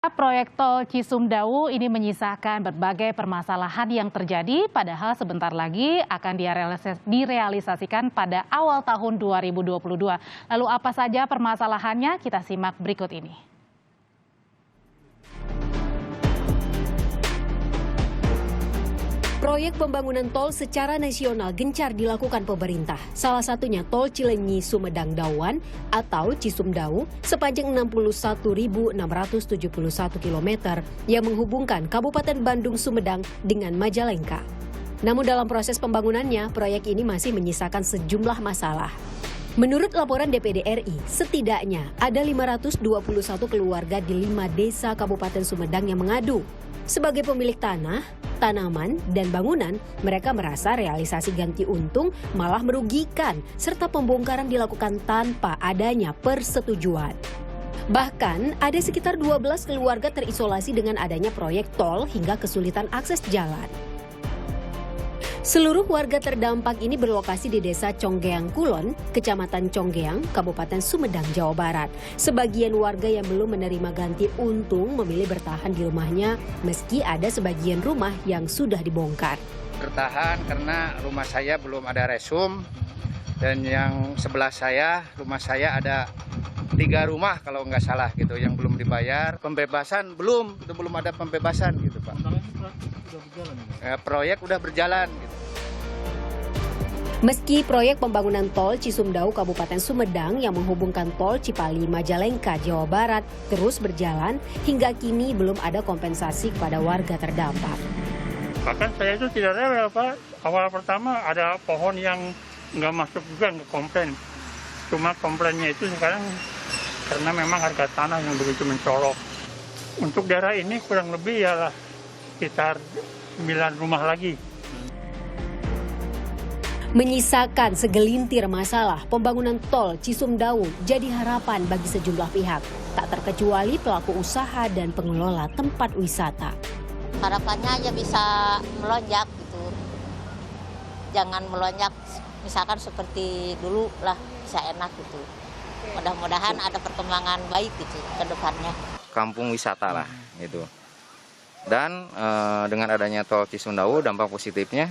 Proyek tol Cisumdawu ini menyisakan berbagai permasalahan yang terjadi, padahal sebentar lagi akan direalisasikan pada awal tahun 2022. Lalu apa saja permasalahannya? Kita simak berikut ini. Proyek pembangunan tol secara nasional gencar dilakukan pemerintah. Salah satunya tol Cilenyi-Sumedang-Dawan atau Cisumdawu sepanjang 61.671 km yang menghubungkan Kabupaten Bandung Sumedang dengan Majalengka. Namun dalam proses pembangunannya, proyek ini masih menyisakan sejumlah masalah. Menurut laporan DPD RI, setidaknya ada 521 keluarga di 5 desa Kabupaten Sumedang yang mengadu. Sebagai pemilik tanah, tanaman, dan bangunan, mereka merasa realisasi ganti untung malah merugikan, serta pembongkaran dilakukan tanpa adanya persetujuan. Bahkan, ada sekitar 12 keluarga terisolasi dengan adanya proyek tol hingga kesulitan akses jalan. Seluruh warga terdampak ini berlokasi di Desa Conggeang Kulon, Kecamatan Conggeang, Kabupaten Sumedang, Jawa Barat. Sebagian warga yang belum menerima ganti untung memilih bertahan di rumahnya meski ada sebagian rumah yang sudah dibongkar. Bertahan karena rumah saya belum ada resum dan yang sebelah saya, rumah saya ada 3 rumah kalau nggak salah gitu yang belum dibayar. Pembebasan belum ada pembebasan gitu Pak. Proyek udah berjalan gitu. Meski proyek pembangunan tol Cisumdawu Kabupaten Sumedang yang menghubungkan tol Cipali Majalengka Jawa Barat terus berjalan, hingga kini belum ada kompensasi kepada warga terdampak. Bahkan saya itu tidak rela Pak. Awal pertama ada pohon yang nggak masuk juga, nggak komplain. Cuma komplainnya itu sekarang karena memang harga tanah yang begitu mencolok. Untuk daerah ini kurang lebih ya sekitar 9 rumah lagi. Menyisakan segelintir masalah, pembangunan tol Cisumdawu jadi harapan bagi sejumlah pihak, tak terkecuali pelaku usaha dan pengelola tempat wisata. Harapannya aja bisa melonjak gitu. Jangan melonjak misalkan seperti dulu lah, bisa enak gitu. Mudah-mudahan ada perkembangan baik gitu ke depannya. Kampung wisata lah gitu. Dan dengan adanya tol Cisumdawu dampak positifnya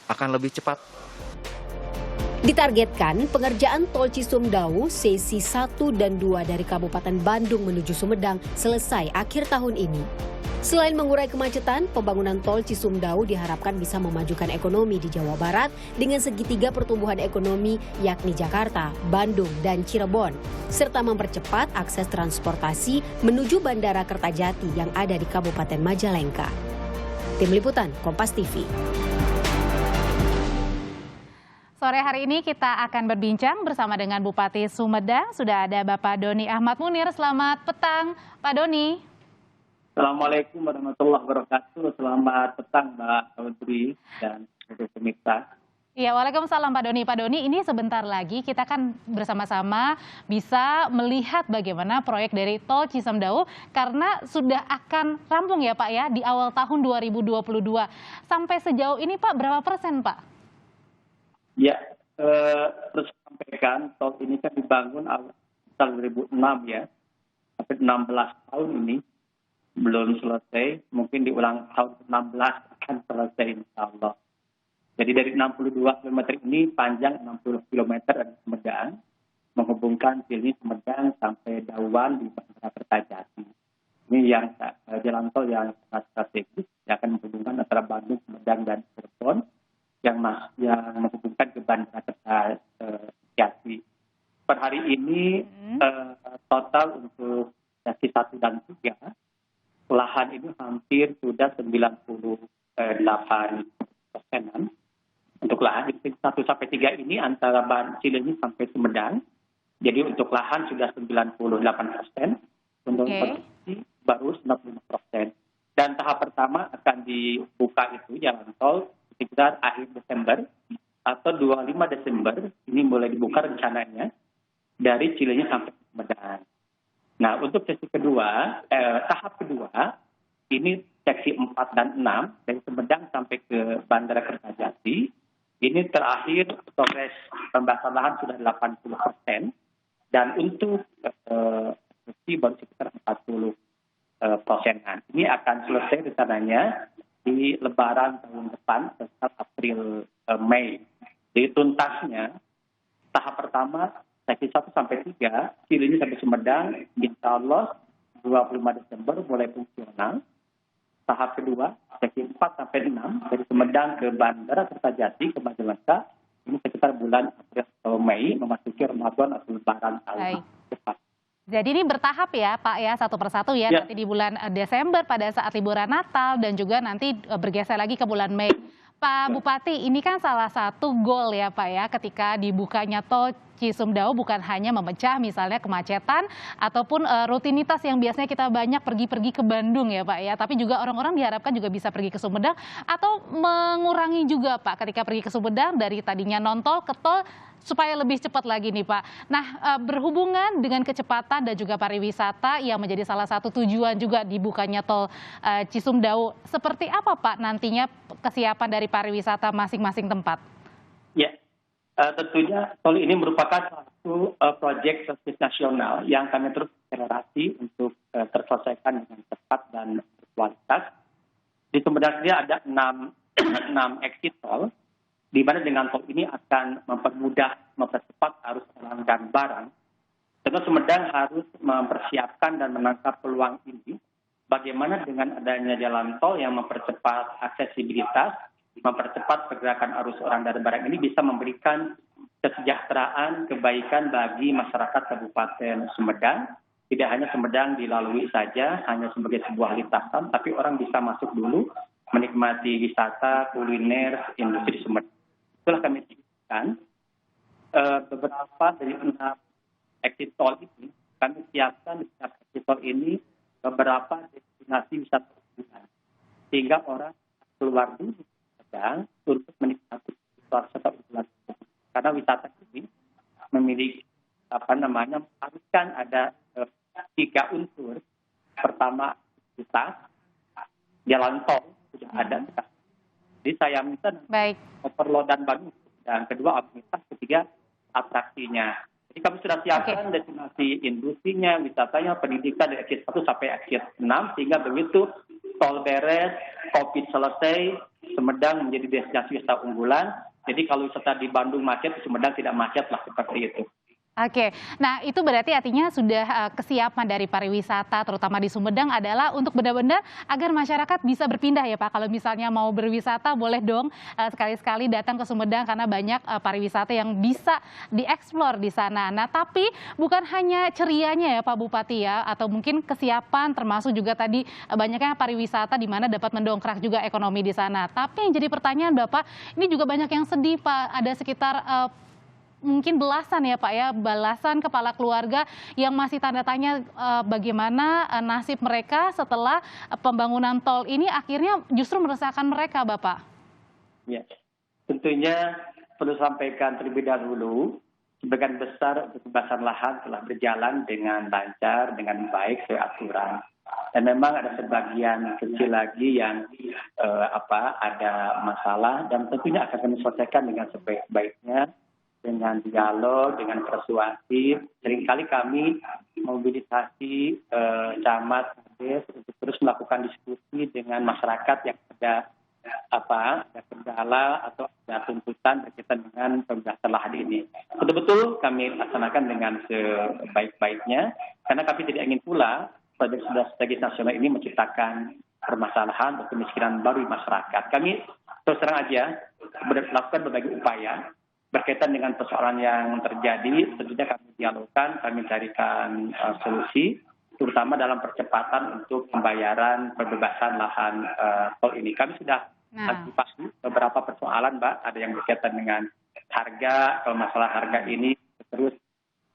akan lebih cepat. Ditargetkan pengerjaan tol Cisumdawu sesi 1 dan 2 dari Kabupaten Bandung menuju Sumedang selesai akhir tahun ini. Selain mengurai kemacetan, pembangunan tol Cisumdawu diharapkan bisa memajukan ekonomi di Jawa Barat dengan segitiga pertumbuhan ekonomi yakni Jakarta, Bandung, dan Cirebon, serta mempercepat akses transportasi menuju Bandara Kertajati yang ada di Kabupaten Majalengka. Tim Liputan, Kompas TV. Sore hari ini kita akan berbincang bersama dengan Bupati Sumedang. Sudah ada Bapak Doni Ahmad Munir. Selamat petang, Pak Doni. Assalamualaikum warahmatullahi wabarakatuh. Selamat petang, Mbak Audrey dan pemirsa. Ya, waalaikumsalam Pak Doni. Pak Doni, ini sebentar lagi kita kan bersama-sama bisa melihat bagaimana proyek dari tol Cisumdawu karena sudah akan rampung ya Pak ya di awal tahun 2022. Sampai sejauh ini Pak berapa persen Pak? Ya, terus sampaikan tol ini kan dibangun tahun 2006 ya, sampai 16 tahun ini belum selesai, mungkin diulang tahun 16 akan selesai insya Allah. Jadi dari 62 km ini panjang 60 km dari Sumedang, menghubungkan Cilenyi Sumedang sampai Dawan di Bandara Kertajati. Ini yang jalan tol yang sangat strategis, yang akan menghubungkan antara Bandung, Sumedang, dan Cirebon, yang menghubungkan ke Bandara Kertajati. Per hari ini total untuk sesi 1 dan 3, lahan ini hampir sudah 98%. Untuk lahan 1 sampai 3 ini antara Cilenyi sampai Sumedang. Jadi untuk lahan sudah 98%, untuk produksi baru 95%. Dan tahap pertama akan dibuka itu jalan tol sekitar akhir Desember atau 25 Desember ini mulai dibuka rencananya dari Cilenyi sampai Sumedang. Nah, untuk sesi kedua, tahap kedua, ini seksi 4 dan 6 dari Sumedang sampai ke Bandara Kertajati. Ini terakhir progres pembahasan lahan sudah 80%, dan untuk sesi baru sekitar 40%. prosenan. Ini akan selesai rencananya di Lebaran tahun depan, sekitar April Mei. Jadi tuntasnya tahap pertama seksi 1 sampai 3, Cilenyi sampai Sumedang, insya Allah 25 Desember mulai fungsional. Tahap kedua, seksi 4 sampai 6, dari Sumedang ke Bandara Kertajati ke Majalengka, ini sekitar bulan April atau Mei, memasuki Ramadan atau Lebaran tahun depan. Jadi ini bertahap ya Pak ya, satu persatu ya, nanti di bulan Desember pada saat liburan Natal dan juga nanti bergeser lagi ke bulan Mei. Pak Bupati, ini kan salah satu goal ya Pak ya, ketika dibukanya tol Cisumdawu bukan hanya memecah misalnya kemacetan ataupun rutinitas yang biasanya kita banyak pergi-pergi ke Bandung ya Pak ya, tapi juga orang-orang diharapkan juga bisa pergi ke Sumedang atau mengurangi juga Pak ketika pergi ke Sumedang dari tadinya non-tol ke tol supaya lebih cepat lagi nih Pak. Nah, berhubungan dengan kecepatan dan juga pariwisata yang menjadi salah satu tujuan juga dibukanya tol Cisumdawu, seperti apa Pak nantinya kesiapan dari pariwisata masing-masing tempat? Ya, tentunya tol ini merupakan satu proyek strategis nasional yang kami terus akselerasi untuk terselesaikan dengan cepat dan berkualitas. Di Sumedang sendiri ada 6 exit tol, di mana dengan tol ini akan mempercepat arus orang dan barang. Tentu Sumedang harus mempersiapkan dan menangkap peluang ini. Bagaimana dengan adanya jalan tol yang mempercepat aksesibilitas, mempercepat pergerakan arus orang dan barang ini bisa memberikan kesejahteraan, kebaikan bagi masyarakat Kabupaten Sumedang. Tidak hanya Sumedang dilalui saja, hanya sebagai sebuah lintasan, tapi orang bisa masuk dulu, menikmati wisata, kuliner, industri Sumedang. Itulah kami siapkan beberapa dari 6 exit tol ini, kami siapkan di setiap exit tol ini beberapa destinasi wisata unggulan, sehingga orang keluar dulu Sumedang untuk menikmati wisata unggulan. Karena wisata ini memiliki haruskan ada 3 unsur. Pertama, aktivitas, jalan tol sudah ada. Jadi saya minta overloadan baru, dan kedua aktivitas, ketiga atraksinya. Jadi kami sudah siapkan destinasi industrinya, wisatanya, pendidikan dari exit 1 sampai exit 6, sehingga begitu tol beres, COVID selesai, Sumedang menjadi destinasi wisata unggulan. Jadi kalau wisata di Bandung macet, di Sumedang tidak macet lah, seperti itu. Oke, nah itu berarti artinya sudah kesiapan dari pariwisata terutama di Sumedang adalah untuk benar-benar agar masyarakat bisa berpindah ya Pak. Kalau misalnya mau berwisata boleh dong sekali-sekali datang ke Sumedang karena banyak pariwisata yang bisa dieksplor di sana. Nah tapi bukan hanya cerianya ya Pak Bupati ya, atau mungkin kesiapan termasuk juga tadi banyaknya pariwisata di mana dapat mendongkrak juga ekonomi di sana. Tapi yang jadi pertanyaan Bapak, ini juga banyak yang sedih Pak, ada sekitar mungkin belasan ya Pak ya, belasan kepala keluarga yang masih tanda tanya bagaimana nasib mereka setelah pembangunan tol ini akhirnya justru meresahkan mereka Bapak. Ya, tentunya perlu sampaikan terlebih dahulu, sebagian besar pembebasan lahan telah berjalan dengan lancar, dengan baik, sesuai aturan. Dan memang ada sebagian kecil lagi yang ada masalah, dan tentunya akan kami selesaikan dengan sebaik-baiknya, dengan dialog, dengan persuasi. Seringkali kami mobilisasi camat, kades untuk terus melakukan diskusi dengan masyarakat yang ada kendala atau ada tuntutan berkaitan dengan pembebasan lahan ini. Betul-betul kami laksanakan dengan sebaik-baiknya, karena kami tidak ingin pula proyek strategis nasional ini menciptakan permasalahan atau kemiskinan baru di masyarakat. Kami terus terang aja melakukan berbagai upaya berkaitan dengan persoalan yang terjadi. Tentunya kami dialogkan, kami carikan solusi, terutama dalam percepatan untuk pembayaran pembebasan lahan tol ini. Kami sudah antisipasi beberapa persoalan, Mbak. Ada yang berkaitan dengan harga, kalau masalah harga ini terus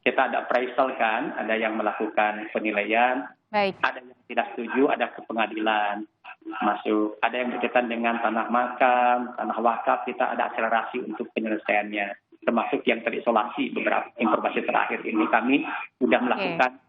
kita ada appraisal kan, ada yang melakukan penilaian, ada yang tidak setuju, ada ke pengadilan masuk, ada yang berkaitan dengan tanah makam, tanah wakaf, kita ada akselerasi untuk penyelesaiannya, termasuk yang terisolasi. Beberapa informasi terakhir ini kami sudah melakukan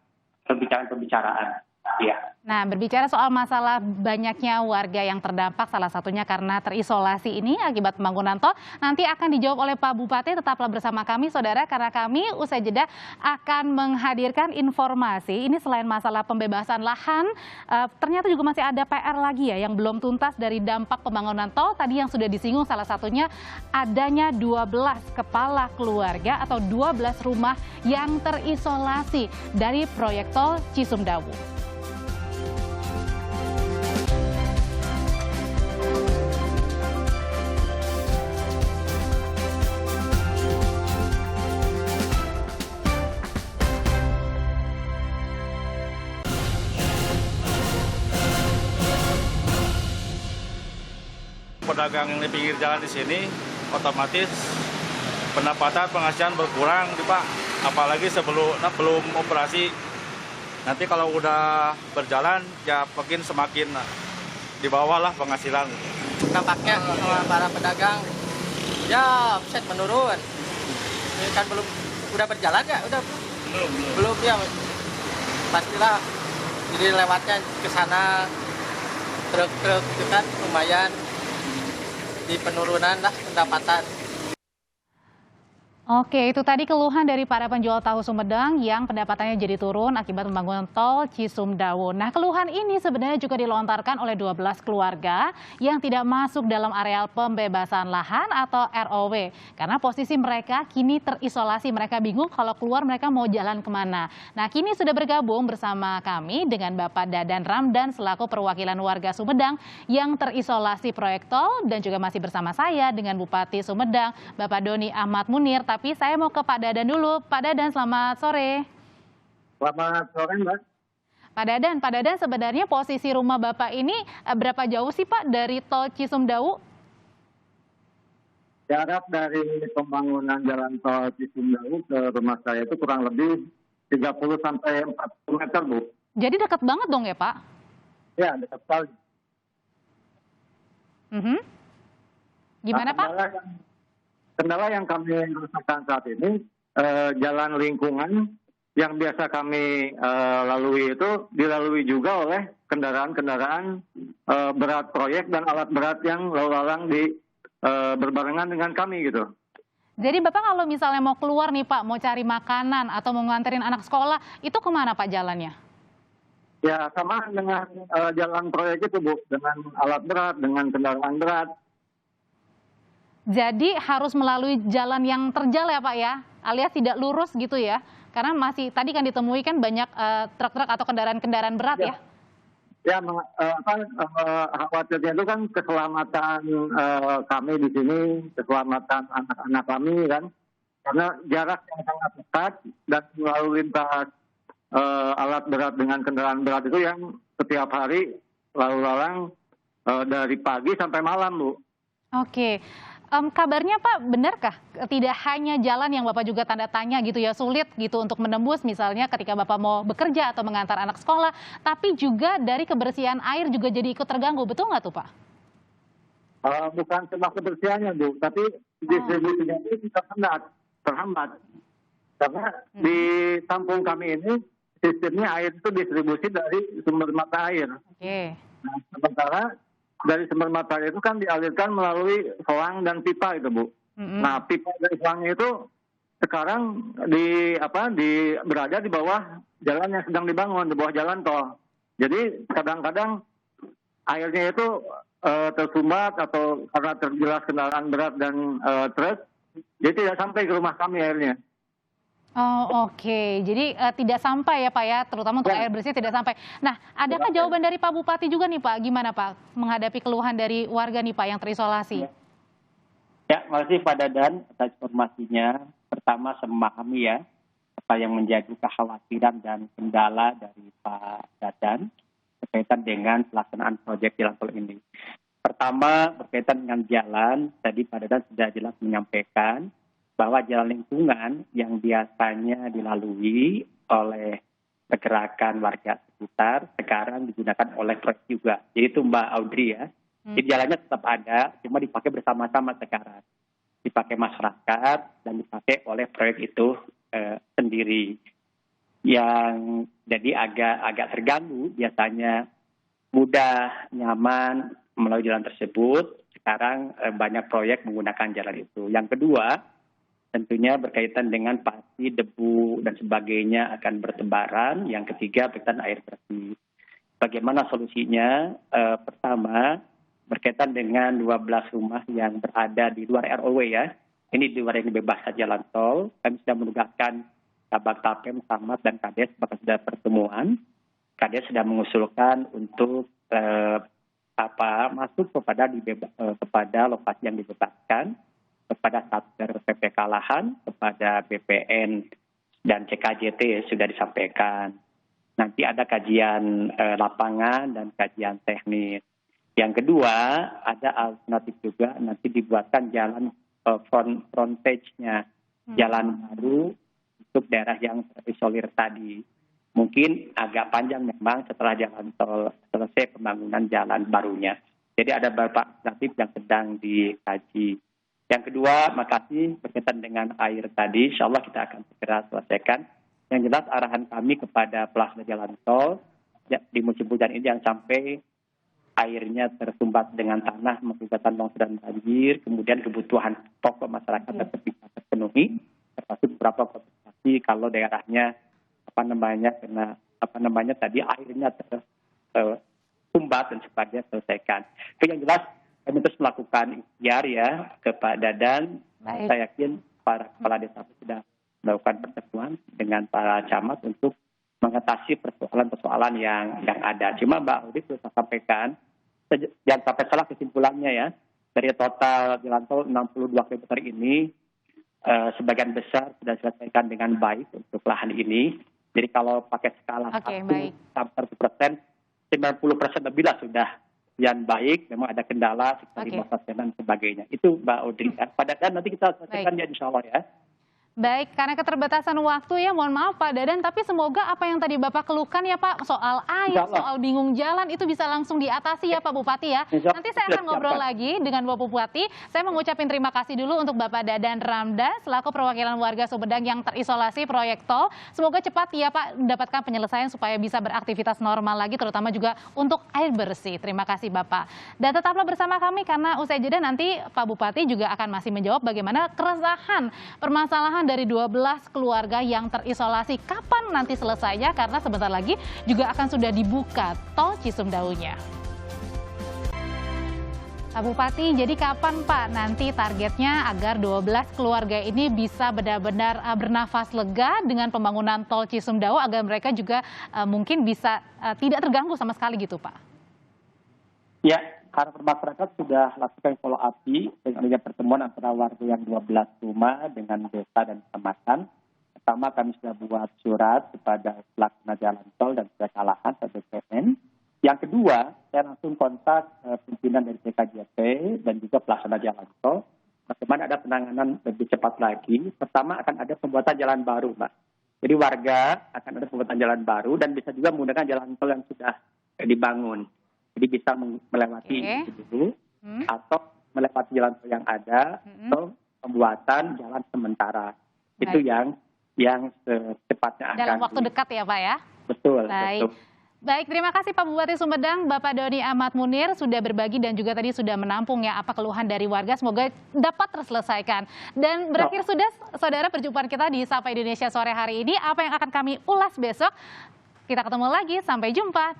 pembicaraan. Ya. Nah, berbicara soal masalah banyaknya warga yang terdampak, salah satunya karena terisolasi ini akibat pembangunan tol, nanti akan dijawab oleh Pak Bupati. Tetaplah bersama kami, saudara, karena kami usai jeda akan menghadirkan informasi. Ini selain masalah pembebasan lahan, ternyata juga masih ada PR lagi ya yang belum tuntas dari dampak pembangunan tol. Tadi yang sudah disinggung salah satunya adanya 12 kepala keluarga atau 12 rumah yang terisolasi dari proyek tol Cisumdawu. Pedagang yang di pinggir jalan di sini otomatis pendapatan penghasilan berkurang, Pak. Apalagi belum operasi. Nanti kalau udah berjalan ya mungkin semakin di bawah lah penghasilan. Dampaknya sama para pedagang ya omset menurun. Ini kan belum udah berjalan ya, belum ya. Pastilah jadi lewatnya ke sana truk-truk itu kan lumayan di penurunan lah pendapatan. Oke, itu tadi keluhan dari para penjual tahu Sumedang yang pendapatannya jadi turun akibat pembangunan tol Cisumdawu. Nah, keluhan ini sebenarnya juga dilontarkan oleh 12 keluarga yang tidak masuk dalam areal pembebasan lahan atau ROW. Karena posisi mereka kini terisolasi, mereka bingung kalau keluar mereka mau jalan kemana. Nah, kini sudah bergabung bersama kami dengan Bapak Dadan Ramdan selaku perwakilan warga Sumedang yang terisolasi proyek tol, dan juga masih bersama saya dengan Bupati Sumedang, Bapak Doni Ahmad Munir. Tapi saya mau ke Pak Dadan dulu. Pak Dadan, selamat sore. Selamat sore, Mbak. Pak Dadan, sebenarnya posisi rumah Bapak ini berapa jauh sih Pak dari tol Cisumdawu? Jarak dari pembangunan jalan tol Cisumdawu ke rumah saya itu kurang lebih 30 sampai 40 meter, Bu. Jadi dekat banget dong ya, Pak? Ya, dekat sekali. Gimana, Pak? Kendala yang kami rasakan saat ini, jalan lingkungan yang biasa kami lalui itu dilalui juga oleh kendaraan-kendaraan berat proyek dan alat berat yang lalu lalang berbarengan dengan kami gitu. Jadi Bapak kalau misalnya mau keluar nih Pak, mau cari makanan atau mau nganterin anak sekolah, itu kemana Pak jalannya? Ya, sama dengan jalan proyek itu, Bu, dengan alat berat, dengan kendaraan berat. Jadi harus melalui jalan yang terjal ya Pak ya, alias tidak lurus gitu ya? Karena masih tadi kan ditemui kan banyak truk-truk atau kendaraan-kendaraan berat ya? Ya, khawatirnya itu kan keselamatan kami di sini, keselamatan anak-anak kami kan. Karena jarak yang sangat dekat dan lalu lintas alat berat dengan kendaraan berat itu yang setiap hari lalu lalang dari pagi sampai malam, Bu. Oke. Kabarnya Pak, benarkah tidak hanya jalan yang Bapak juga tanda tanya gitu ya, sulit gitu untuk menembus misalnya ketika Bapak mau bekerja atau mengantar anak sekolah, tapi juga dari kebersihan air juga jadi ikut terganggu, betul nggak tuh Pak? Bukan cuma kebersihannya, Bu, tapi distribusinya itu terhambat. Karena di kampung kami ini sistemnya air itu distribusi dari sumber mata air. Oke. Nah, sementara dari sumber mata air itu kan dialirkan melalui selang dan pipa itu, Bu. Nah, pipa dari selangnya itu sekarang berada di bawah jalan yang sedang dibangun, di bawah jalan tol. Jadi kadang-kadang airnya itu tersumbat atau karena terjelas kendaraan berat dan truk, jadi tidak sampai ke rumah kami airnya. Oh, oke. Jadi tidak sampai ya Pak ya, terutama untuk air bersih tidak sampai. Nah, adakah jawaban dari Pak Bupati juga nih Pak? Gimana Pak menghadapi keluhan dari warga nih Pak yang terisolasi? Ya, makasih Pak Dadan atas informasinya. Pertama, saya memahami ya apa yang menjadi kekhawatiran dan kendala dari Pak Dadan berkaitan dengan pelaksanaan proyek jalan tol ini. Pertama, berkaitan dengan jalan, tadi Pak Dadan sudah jelas menyampaikan bahwa jalan lingkungan yang biasanya dilalui oleh pergerakan warga sekitar sekarang digunakan oleh proyek juga. Jadi itu Mbak Audrey ya. Jadi jalannya tetap ada, cuma dipakai bersama-sama sekarang. Dipakai masyarakat dan dipakai oleh proyek itu sendiri. yang jadi agak terganggu, biasanya mudah, nyaman melalui jalan tersebut. Sekarang banyak proyek menggunakan jalan itu. Yang kedua, tentunya berkaitan dengan pasti, debu, dan sebagainya akan bertebaran. Yang ketiga, berkaitan air bersih. Bagaimana solusinya? Pertama, berkaitan dengan 12 rumah yang berada di luar ROW ya. Ini di luar yang dibebaskan jalan tol. Kami sudah menugaskan Kabak Tapem, Samad, dan Kades, bahkan sudah pertemuan. Kades sudah mengusulkan untuk masuk kepada lokasi yang dibebaskan, kepada Satker PPK Lahan, kepada BPN dan CKJT sudah disampaikan. Nanti ada kajian lapangan dan kajian teknis. Yang kedua, ada alternatif juga nanti dibuatkan jalan frontage-nya, jalan baru untuk daerah yang terisolir tadi. Mungkin agak panjang memang setelah jalan tol selesai pembangunan jalan barunya. Jadi ada beberapa alternatif yang sedang dikaji. Yang kedua, makasih berkaitan dengan air tadi, insya Allah kita akan segera selesaikan. Yang jelas arahan kami kepada pelaksana jalan tol, di musim hujan ini jangan sampai airnya tersumbat dengan tanah, mengakibatkan longsor dan banjir, kemudian kebutuhan pokok masyarakat tetap bisa terpenuhi, termasuk beberapa kompensasi kalau daerahnya tadi airnya tersumbat dan sebagainya selesaikan. Tapi yang jelas kami terus melakukan ikhtiar ya kepada Dadan. Saya yakin para kepala desa sudah melakukan pertemuan dengan para camat untuk mengatasi persoalan-persoalan yang ada. Cuma Mbak Audi sudah sampaikan, jangan sampai salah kesimpulannya ya. Dari total jalan tol 62 km ini, sebagian besar sudah diselesaikan dengan baik untuk lahan ini. Jadi kalau pakai skala 1 sampai 100%, 90% lebih lah sudah yang baik. Memang ada kendala sekitar 5% dan sebagainya. Itu Mbak Audrey. Pada nanti kita selesaikan ya insya Allah ya. Baik, karena keterbatasan waktu ya, mohon maaf Pak Dadan, tapi semoga apa yang tadi Bapak keluhkan ya Pak, soal air, soal bingung jalan, itu bisa langsung diatasi ya Pak Bupati ya. Nanti saya akan ngobrol lagi dengan Bapak Bupati. Saya mengucapkan terima kasih dulu untuk Bapak Dadan Ramda, selaku perwakilan warga Sumedang yang terisolasi proyek tol. Semoga cepat ya Pak mendapatkan penyelesaian supaya bisa beraktivitas normal lagi, terutama juga untuk air bersih. Terima kasih Bapak. Dan tetaplah bersama kami karena usai jeda nanti Pak Bupati juga akan masih menjawab bagaimana keresahan permasalahan dari 12 keluarga yang terisolasi. Kapan nanti selesainya? Karena sebentar lagi juga akan sudah dibuka tol Cisumdawu-nya. Pak Bupati, jadi kapan Pak nanti targetnya agar 12 keluarga ini bisa benar-benar bernafas lega dengan pembangunan tol Cisumdawu agar mereka juga mungkin bisa tidak terganggu sama sekali gitu Pak? Ya, harapan masyarakat sudah lakukan follow up dengan adanya pertemuan antara warga yang 12 rumah dengan desa dan kecamatan. Pertama, kami sudah buat surat kepada pelaksana jalan tol dan PPK Lahan atau BPN. Yang kedua, saya langsung kontak pimpinan dari CKJT dan juga pelaksana jalan tol. Bagaimana ada penanganan lebih cepat lagi. Pertama, akan ada pembuatan jalan baru, Mbak. Jadi warga akan ada pembuatan jalan baru dan bisa juga menggunakan jalan tol yang sudah dibangun. Jadi bisa melewati itu dulu, atau melewati jalan tol yang ada, atau pembuatan jalan sementara. Itu yang secepatnya akan dalam waktu dekat ya Pak ya? Betul. Baik. Betul. Baik, terima kasih Pak Bupati Sumedang, Bapak Doni Ahmad Munir sudah berbagi dan juga tadi sudah menampung ya apa keluhan dari warga. Semoga dapat terselesaikan. Dan berakhir sudah, saudara, perjumpaan kita di Sapa Indonesia sore hari ini. Apa yang akan kami ulas besok? Kita ketemu lagi, sampai jumpa.